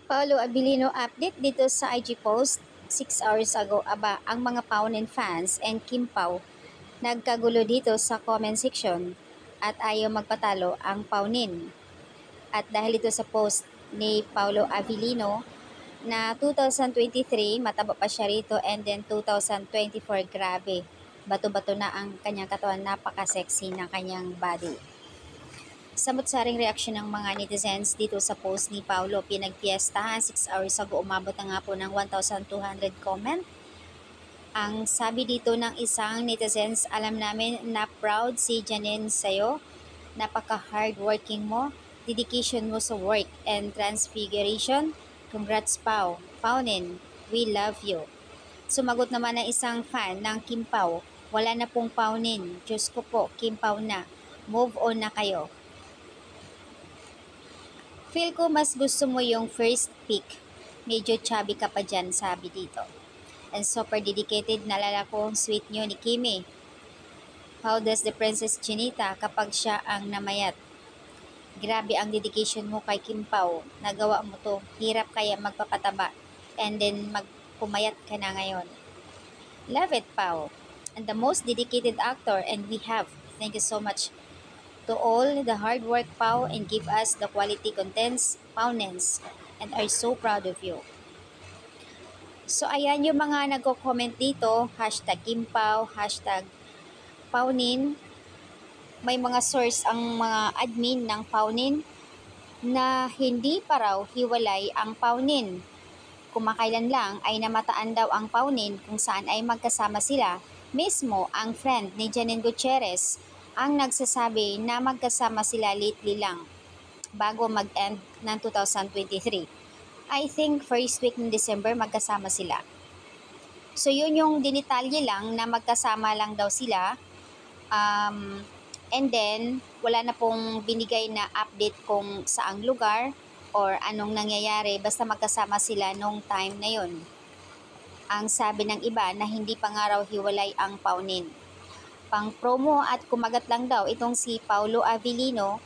Paolo Abilino update dito sa IG post 6 hours ago. Aba, ang mga Paunin fans and Kim Pao nagkagulo dito sa comment section at ayaw magpatalo ang Paunin. At dahil ito sa post ni Paolo Abilino na 2023 mataba pa siya rito, and then 2024 grabe, bato-bato na ang kanyang katawan, napaka-sexy ng kanyang body. Samot-saring reaksyon ng mga netizens dito sa post ni Paolo. Pinagpiestahan 6 hours ago, umabot na nga po ng 1,200 comment. Ang sabi dito ng isang netizens, alam namin na proud si Janine sa'yo. Napaka-hardworking mo, dedication mo sa work and transfiguration. Congrats Pao. Paunin, we love you. Sumagot naman ng isang fan ng Kim Pao, wala na pong Paunin. Diyos ko po, Kim Pao na. Move on na kayo. Feel ko mas gusto mo yung first pick. Medyo chubby ka pa dyan, sabi dito. And super dedicated, nalala ko ang sweet nyo ni Kimi. How does the Princess Chinita kapag siya ang namayat? Grabe ang dedication mo kay Kim Pao. Nagawa mo to. Hirap kaya magpapataba and then magpumayat ka na ngayon. Love it, Pao. And the most dedicated actor and we have. Thank you so much to all the hard work, Pao, and give us the quality contents, Paunens, and are so proud of you. So, ayan yung mga nagko-comment dito, hashtag Kim Pao, hashtag Paunin. May mga source ang mga admin ng Paunin na hindi pa raw hiwalay ang Paunin. Kumakailan lang ay namataan daw ang Paunin kung saan ay magkasama sila. Mismo ang friend ni Janine Gutierrez ang nagsasabi na magkasama sila lately lang bago mag-end ng 2023. I think first week ng December magkasama sila. So yun yung dinitalye lang na magkasama lang daw sila. And then wala na pong binigay na update kung saang lugar or anong nangyayari, basta magkasama sila nung time na yun. Ang sabi ng iba na hindi pa nga raw hiwalay ang Paunin. Pang promo at kumagat lang daw itong si Paolo Abilino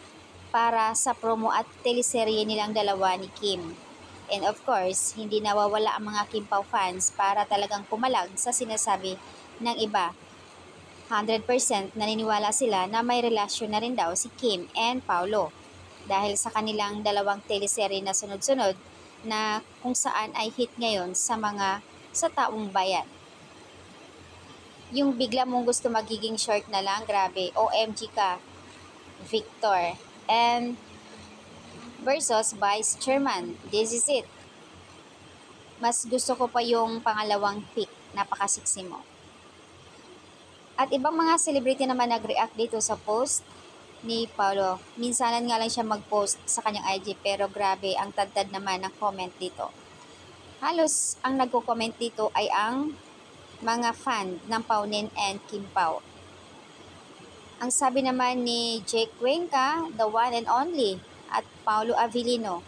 para sa promo at teleserye nilang dalawa ni Kim. And of course, hindi nawawala ang mga Kim Pao fans para talagang pumalag sa sinasabi ng iba. 100% naniniwala sila na may relasyon na rin daw si Kim and Paolo dahil sa kanilang dalawang teleserye na sunod-sunod na kung saan ay hit ngayon sa taong bayan. Yung bigla mong gusto magiging short na lang, grabe, OMG ka, Victor. And versus Vice Chairman, this is it. Mas gusto ko pa yung pangalawang pick, napakasiksi mo. At ibang mga celebrity naman nag-react dito sa post ni Paolo. Minsanan nga lang siya mag-post sa kanyang IG pero grabe ang tad-tad naman ng comment dito. Halos ang nagko-comment dito ay ang mga fan ng Paunin and Kim Pao. Ang sabi naman ni Jake Cuenca, the one and only, at Paolo Abilino,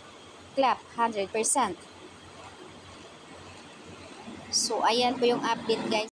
clap 100%. So ayan po yung update, guys.